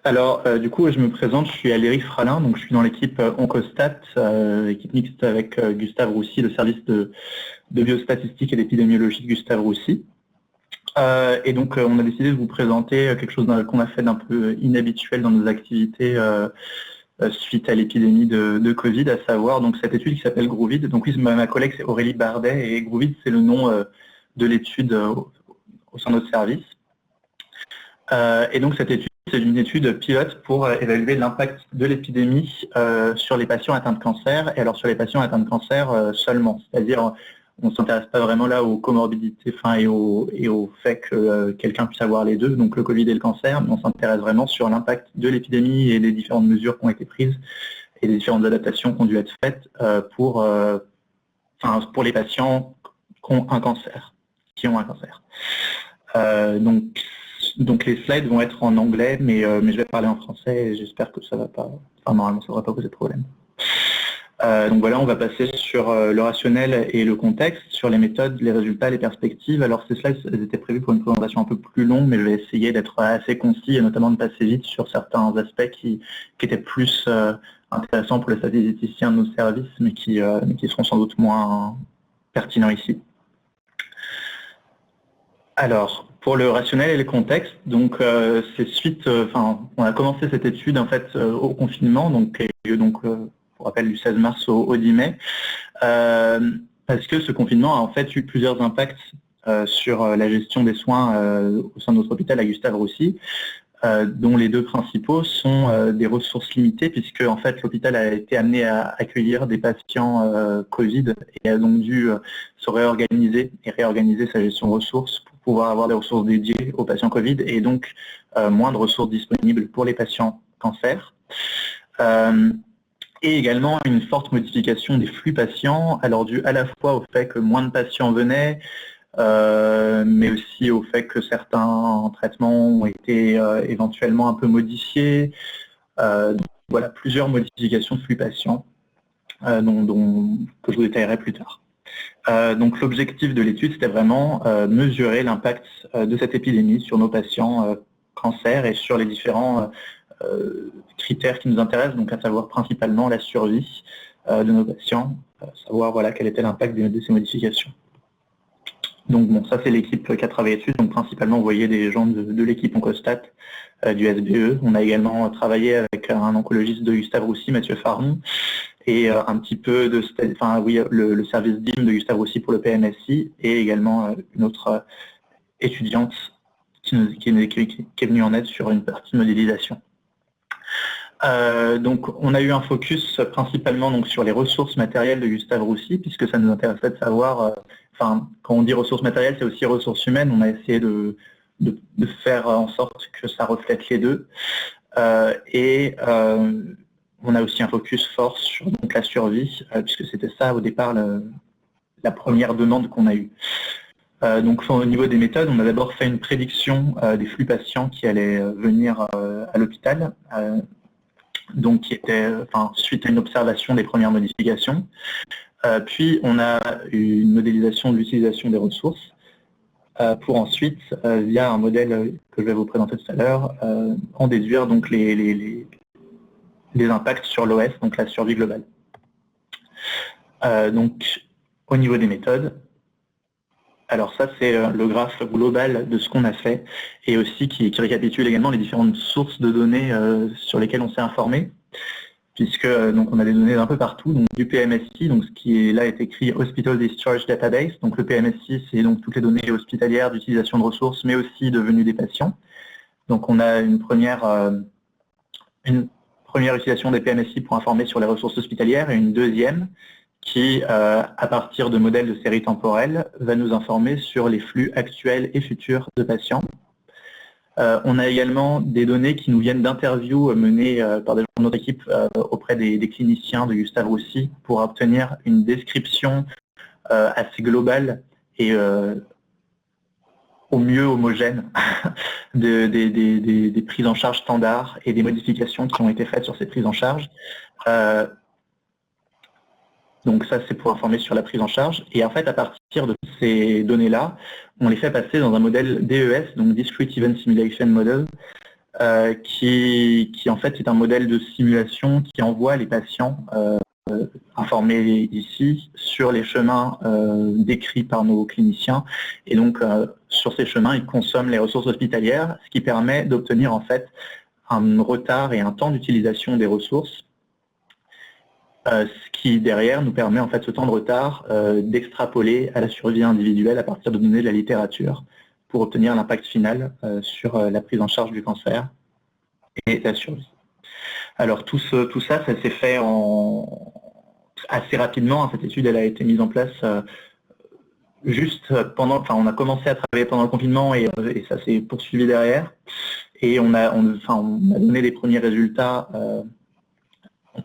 Alors, du coup, je me présente, je suis Aléry Fralin, donc je suis dans l'équipe Oncostat, équipe mixte avec Gustave Roussy, le service de biostatistique et d'épidémiologie de Gustave Roussy. Et donc, on a décidé de vous présenter quelque chose qu'on a fait d'un peu inhabituel dans nos activités suite à l'épidémie de Covid, à savoir donc cette étude qui s'appelle Groovid. Donc oui, ma collègue c'est Aurélie Bardet, et Groovid c'est le nom de l'étude au sein de notre service. Et donc cette étude, c'est une étude pilote pour évaluer l'impact de l'épidémie sur les patients atteints de cancer, et alors sur les patients atteints de cancer seulement. C'est-à-dire, on ne s'intéresse pas vraiment là aux comorbidités et au fait que quelqu'un puisse avoir les deux, donc le Covid et le cancer, mais on s'intéresse vraiment sur l'impact de l'épidémie et des différentes mesures qui ont été prises et des différentes adaptations qui ont dû être faites pour les patients qui ont un cancer. Donc les slides vont être en anglais, mais je vais parler en français et j'espère que ça va pas. Enfin, normalement, ça ne devrait pas poser de problème. Donc voilà, on va passer sur le rationnel et le contexte, sur les méthodes, les résultats, les perspectives. Alors ces slides, elles étaient prévues pour une présentation un peu plus longue, mais je vais essayer d'être assez concis et notamment de passer vite sur certains aspects qui étaient plus intéressants pour les statisticiens de nos services, mais qui seront sans doute moins pertinents ici. Alors, pour le rationnel et le contexte, donc c'est suite, on a commencé cette étude en fait au confinement, donc qui a eu lieu pour rappel du 16 mars au 10 mai, parce que ce confinement a en fait eu plusieurs impacts sur la gestion des soins au sein de notre hôpital à Gustave Roussy, dont les deux principaux sont des ressources limitées, puisque en fait l'hôpital a été amené à accueillir des patients Covid et a donc dû se réorganiser et réorganiser sa gestion de ressources pour pouvoir avoir des ressources dédiées aux patients Covid et donc moins de ressources disponibles pour les patients cancer. Et également une forte modification des flux patients, alors dû à la fois au fait que moins de patients venaient, mais aussi au fait que certains traitements ont été éventuellement un peu modifiés. Donc, voilà, plusieurs modifications de flux patients que je vous détaillerai plus tard. Donc l'objectif de l'étude, c'était vraiment mesurer l'impact de cette épidémie sur nos patients cancer et sur les différents critères qui nous intéressent, donc à savoir principalement la survie de nos patients, savoir voilà, quel était l'impact de ces modifications. Donc bon, ça c'est l'équipe qui a travaillé dessus, donc principalement vous voyez des gens de l'équipe Oncostat du SBE. On a également travaillé avec un oncologiste de Gustave Roussy, Mathieu Faron, et un petit peu de, le service DIM de Gustave Roussy pour le PMSI, et également une autre étudiante qui est venue en aide sur une partie de modélisation. Donc on a eu un focus principalement donc, sur les ressources matérielles de Gustave Roussy, puisque ça nous intéressait de savoir, quand on dit ressources matérielles, c'est aussi ressources humaines. On a essayé de faire en sorte que ça reflète les deux. On a aussi un focus fort sur donc, la survie, puisque c'était ça au départ la première demande qu'on a eue. Donc au niveau des méthodes, on a d'abord fait une prédiction des flux patients qui allaient venir à l'hôpital, donc qui était suite à une observation des premières modifications. Puis on a une modélisation de l'utilisation des ressources pour ensuite, via un modèle que je vais vous présenter tout à l'heure, en déduire donc les impacts sur l'OS, donc la survie globale. Donc au niveau des méthodes, alors ça c'est le graphe global de ce qu'on a fait et aussi qui récapitule également les différentes sources de données sur lesquelles on s'est informé, puisque donc on a des données d'un peu partout, donc du PMSI, donc ce qui est là est écrit Hospital Discharge Database. Donc le PMSI c'est donc toutes les données hospitalières d'utilisation de ressources, mais aussi de venue des patients. Donc on a une première utilisation des PMSI pour informer sur les ressources hospitalières et une deuxième qui, à partir de modèles de série temporelle, va nous informer sur les flux actuels et futurs de patients. On a également des données qui nous viennent d'interviews menées par des gens de notre équipe auprès des cliniciens de Gustave Roussy pour obtenir une description assez globale et au mieux homogène des prises en charge standards et des modifications qui ont été faites sur ces prises en charge. Donc ça, c'est pour informer sur la prise en charge. Et en fait, à partir de ces données-là, on les fait passer dans un modèle DES, donc Discrete Event Simulation Model, qui en fait est un modèle de simulation qui envoie les patients informés ici sur les chemins décrits par nos cliniciens. Et donc, sur ces chemins, ils consomment les ressources hospitalières, ce qui permet d'obtenir en fait un retard et un temps d'utilisation des ressources, ce qui derrière nous permet en fait ce temps de retard d'extrapoler à la survie individuelle à partir de données de la littérature pour obtenir l'impact final sur la prise en charge du cancer et la survie. Alors tout ça s'est fait assez rapidement. Cette étude elle a été mise en place juste pendant, on a commencé à travailler pendant le confinement et ça s'est poursuivi derrière. Et on a donné les premiers résultats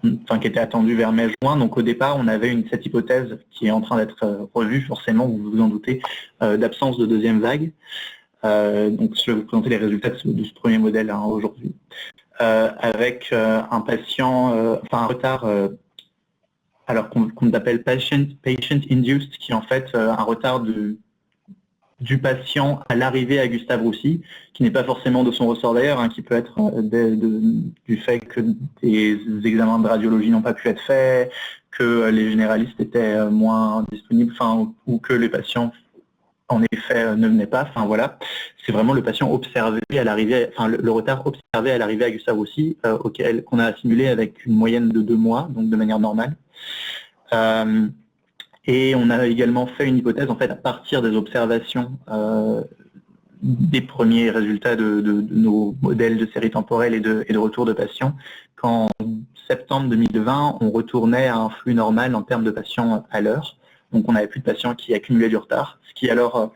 qui étaient attendus vers mai-juin. Donc au départ, on avait cette hypothèse qui est en train d'être revue, forcément, vous vous en doutez, d'absence de deuxième vague. Donc je vais vous présenter les résultats de ce premier modèle aujourd'hui. Avec un patient, un retard alors qu'on appelle patient induced, qui est en fait un retard du patient à l'arrivée à Gustave Roussy, qui n'est pas forcément de son ressort d'ailleurs, qui peut être du fait que des examens de radiologie n'ont pas pu être faits, que les généralistes étaient moins disponibles, ou que les patients en effet ne venaient pas. Voilà, c'est vraiment le patient observé à l'arrivée, le retard observé à l'arrivée à Gustave Roussy, qu'on a simulé avec une moyenne de 2 mois, donc de manière normale. Et on a également fait une hypothèse en fait à partir des observations des premiers résultats de nos modèles de série temporelle et de retour de patients, qu'en septembre 2020, on retournait à un flux normal en termes de patients à l'heure. Donc on n'avait plus de patients qui accumulaient du retard, ce qui alors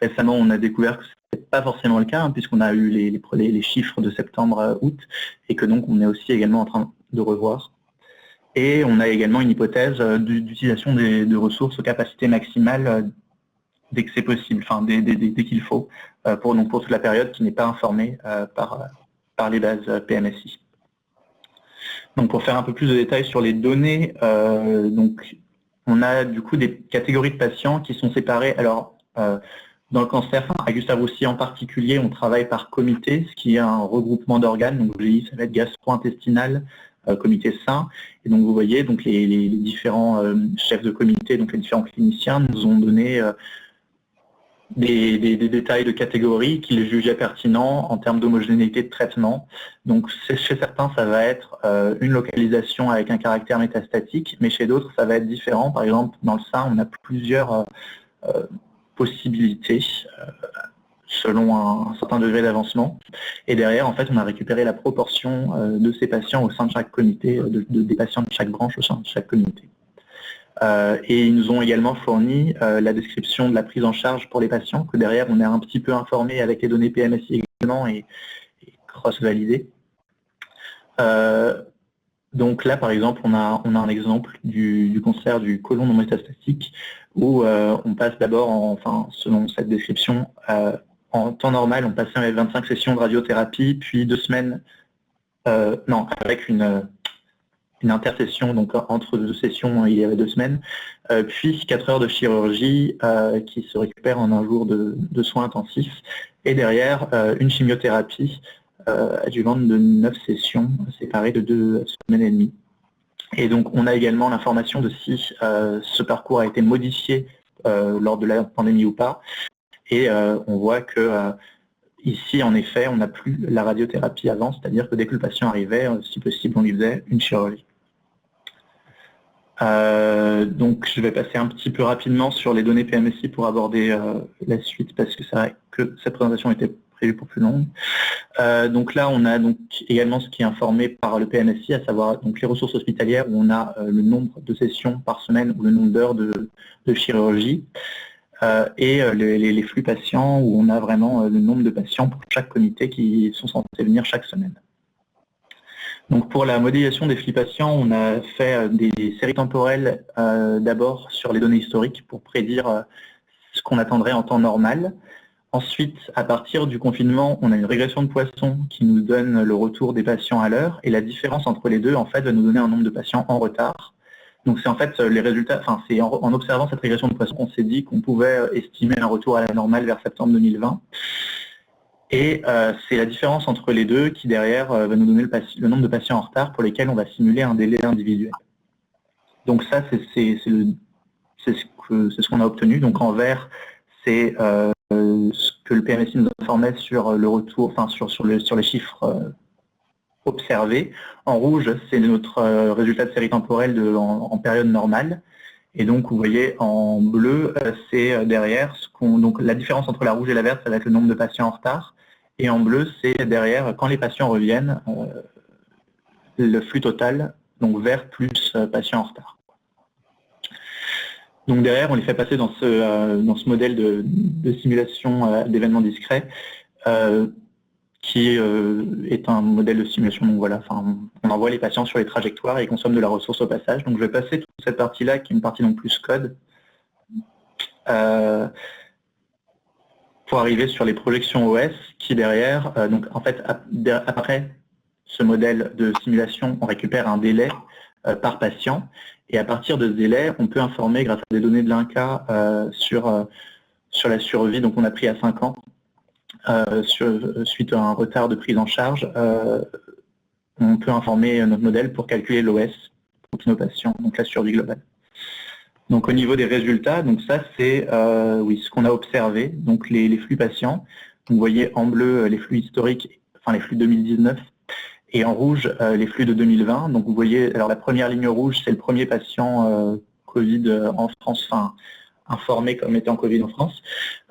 récemment on a découvert que ce n'était pas forcément le cas, puisqu'on a eu les chiffres de septembre-août, et que donc on est aussi également en train de revoir. Et on a également une hypothèse d'utilisation de ressources aux capacités maximales dès que c'est possible, dès qu'il faut, pour toute la période qui n'est pas informée par les bases PMSI. Donc pour faire un peu plus de détails sur les données, donc on a du coup des catégories de patients qui sont séparées. Alors dans le cancer, à Gustave Roussy en particulier, on travaille par comité, ce qui est un regroupement d'organes. Donc je dis, ça va être gastro-intestinal, comité sein. Et donc vous voyez, donc les différents chefs de comité, donc les différents cliniciens nous ont donné des détails de catégories qu'ils jugeaient pertinents en termes d'homogénéité de traitement. Donc chez certains, ça va être une localisation avec un caractère métastatique, mais chez d'autres, ça va être différent. Par exemple, dans le sein, on a plusieurs possibilités selon un certain degré d'avancement. Et derrière, en fait, on a récupéré la proportion de ces patients au sein de chaque comité, des patients de chaque branche au sein de chaque comité. Et ils nous ont également fourni la description de la prise en charge pour les patients, que derrière, on est un petit peu informé avec les données PMSI également et cross-validé. Donc là, par exemple, on a un exemple du cancer du côlon non métastatique où on passe d'abord, selon cette description, en temps normal, on passait avec 25 sessions de radiothérapie, puis 2 semaines, avec une intercession, donc entre 2 sessions, il y avait 2 semaines, puis 4 heures de chirurgie qui se récupère en un jour de soins intensifs, et derrière, une chimiothérapie adjuvante de 9 sessions séparées de 2 semaines et demie. Et donc, on a également l'information de si ce parcours a été modifié lors de la pandémie ou pas. Et on voit que ici, en effet, on n'a plus la radiothérapie avant, c'est-à-dire que dès que le patient arrivait, si possible, on lui faisait une chirurgie. Donc, je vais passer un petit peu rapidement sur les données PMSI pour aborder la suite, parce que c'est vrai que cette présentation était prévue pour plus longue. Donc là, on a donc également ce qui est informé par le PMSI, à savoir donc les ressources hospitalières, où on a le nombre de sessions par semaine ou le nombre d'heures de chirurgie. Et les flux patients, où on a vraiment le nombre de patients pour chaque comité qui sont censés venir chaque semaine. Donc pour la modélisation des flux patients, on a fait des séries temporelles d'abord sur les données historiques pour prédire ce qu'on attendrait en temps normal. Ensuite, à partir du confinement, on a une régression de Poisson qui nous donne le retour des patients à l'heure, et la différence entre les deux, en fait, va nous donner un nombre de patients en retard. Donc c'est en fait les résultats, c'est en observant cette régression de Poisson qu'on s'est dit qu'on pouvait estimer un retour à la normale vers septembre 2020. Et c'est la différence entre les deux qui, derrière, va nous donner le nombre de patients en retard pour lesquels on va simuler un délai individuel. Donc ça, c'est ce qu'on a obtenu. Donc en vert, c'est ce que le PMSI nous informait sur le retour, enfin sur les chiffres observés. En rouge, c'est notre résultat de série temporelle en période normale. Et donc, vous voyez, en bleu, c'est derrière, donc la différence entre la rouge et la verte, ça va être le nombre de patients en retard. Et en bleu, c'est derrière, quand les patients reviennent, le flux total, donc vert plus patients en retard. Donc derrière, on les fait passer dans ce modèle de simulation d'événements discrets, qui est un modèle de simulation. Donc voilà, on envoie les patients sur les trajectoires et ils consomment de la ressource au passage. Donc je vais passer toute cette partie-là, qui est une partie donc plus code, pour arriver sur les projections OS, qui derrière, donc en fait, après ce modèle de simulation, on récupère un délai par patient, et à partir de ce délai, on peut informer, grâce à des données de l'INCA, sur la survie, donc on a pris à 5 ans, suite à un retard de prise en charge, on peut informer notre modèle pour calculer l'OS pour tous nos patients, donc la survie globale. Donc au niveau des résultats, donc ça c'est ce qu'on a observé, donc les flux patients. Vous voyez en bleu les flux historiques, enfin les flux 2019, et en rouge les flux de 2020. Donc vous voyez, alors la première ligne rouge, c'est le premier patient Covid en France, enfin informé comme étant Covid en France.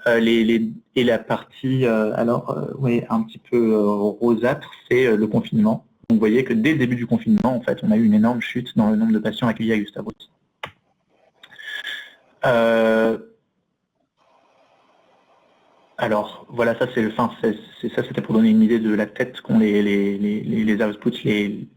Et la partie un petit peu rosâtre, c'est le confinement. Donc vous voyez que dès le début du confinement, en fait, on a eu une énorme chute dans le nombre de patients accueillis à Gustave Roussy. Alors voilà, ça c'était pour donner une idée de la tête qu'ont les outputs,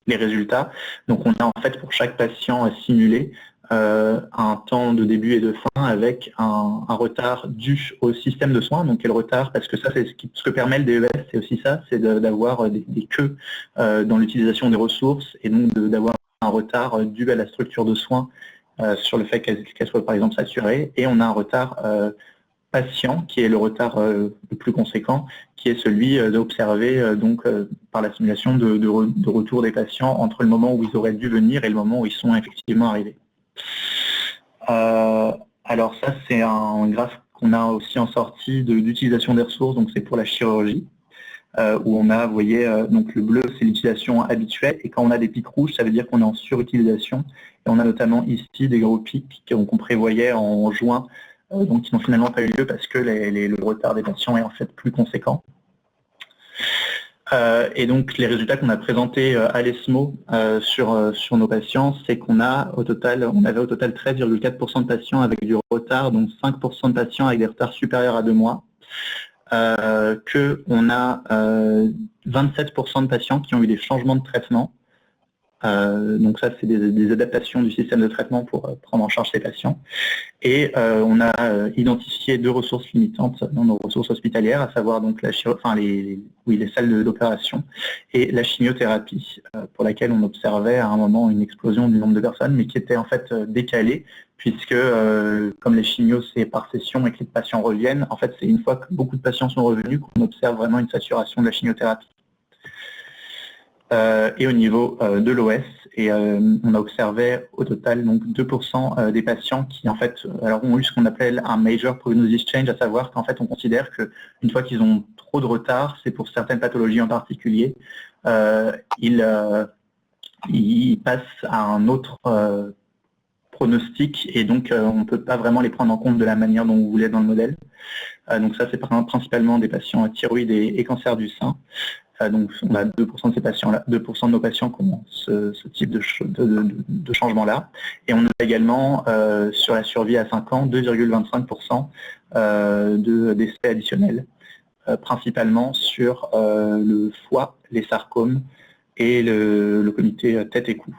les résultats. Donc on a en fait pour chaque patient simulé un temps de début et de fin avec un retard dû au système de soins. Donc quel retard? Parce que ça c'est ce que permet le DES, c'est aussi ça, c'est d'avoir des queues dans l'utilisation des ressources et donc d'avoir un retard dû à la structure de soins sur le fait qu'elle soit par exemple saturée, et on a un retard patient, qui est le retard le plus conséquent, qui est celui d'observer par la simulation de retour des patients entre le moment où ils auraient dû venir et le moment où ils sont effectivement arrivés. Alors ça, c'est un graphe qu'on a aussi en sortie d'utilisation des ressources, donc c'est pour la chirurgie, où on a, vous voyez, donc le bleu, c'est l'utilisation habituelle, et quand on a des pics rouges, ça veut dire qu'on est en surutilisation, et on a notamment ici des gros pics qu'on prévoyait en juin, donc qui n'ont finalement pas eu lieu parce que le retard des patients est en fait plus conséquent. Et donc les résultats qu'on a présentés à l'ESMO sur nos patients, c'est qu'on avait au total 13,4% de patients avec du retard, donc 5% de patients avec des retards supérieurs à 2 mois. Qu'on a 27% de patients qui ont eu des changements de traitement. Donc ça, c'est des adaptations du système de traitement pour prendre en charge ces patients. Et on a identifié 2 ressources limitantes dans nos ressources hospitalières, à savoir donc les salles d'opération et la chimiothérapie, pour laquelle on observait à un moment une explosion du nombre de personnes, mais qui était en fait décalée, puisque comme les chimios c'est par session et que les patients reviennent, en fait c'est une fois que beaucoup de patients sont revenus qu'on observe vraiment une saturation de la chimiothérapie. Et au niveau de l'OS, on a observé au total donc 2% des patients qui en fait ont eu ce qu'on appelle un major prognosis change, à savoir qu'en fait on considère qu'une fois qu'ils ont trop de retard, c'est pour certaines pathologies en particulier, ils passent à un autre pronostic, et donc on ne peut pas vraiment les prendre en compte de la manière dont vous voulez dans le modèle. Donc ça c'est principalement des patients thyroïdes et cancer du sein. Donc on a 2% de ces patients-là, 2% de nos patients qui ont ce type de changement-là. Et on a également sur la survie à 5 ans 2,25% de décès additionnels, principalement sur le foie, les sarcomes et le comité tête et cou.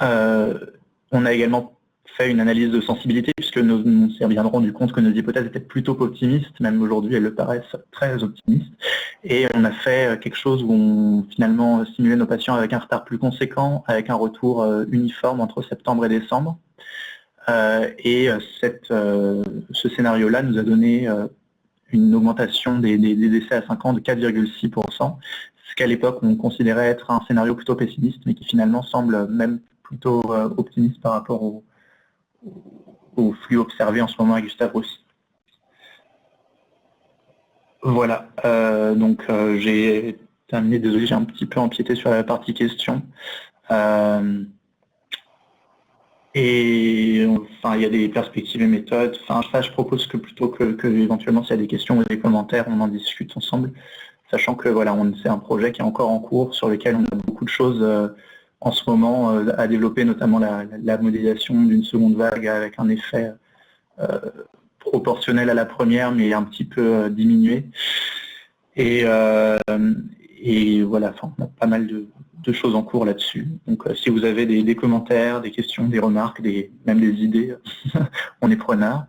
On a également fait une analyse de sensibilité, puisque on s'est bien rendu compte que nos hypothèses étaient plutôt optimistes, même aujourd'hui elles le paraissent très optimistes, et on a fait quelque chose où on finalement simulait nos patients avec un retard plus conséquent, avec un retour uniforme entre septembre et décembre, et ce scénario-là nous a donné une augmentation des décès à 5 ans de 4,6%, ce qu'à l'époque on considérait être un scénario plutôt pessimiste, mais qui finalement semble même plutôt optimiste par rapport au flux observé en ce moment à Gustave Roussy. Voilà, donc j'ai terminé, désolé, j'ai un petit peu empiété sur la partie questions. Et enfin, il y a des perspectives et méthodes. Enfin, ça, je propose que plutôt que éventuellement, s'il y a des questions ou des commentaires, on en discute ensemble, sachant que voilà, c'est un projet qui est encore en cours, sur lequel on a beaucoup de choses en ce moment à développer, notamment la modélisation d'une seconde vague avec un effet proportionnel à la première, mais un petit peu diminué. Et voilà, enfin, on a pas mal de choses en cours là-dessus. Donc si vous avez des commentaires, des questions, des remarques, même des idées, on est preneurs.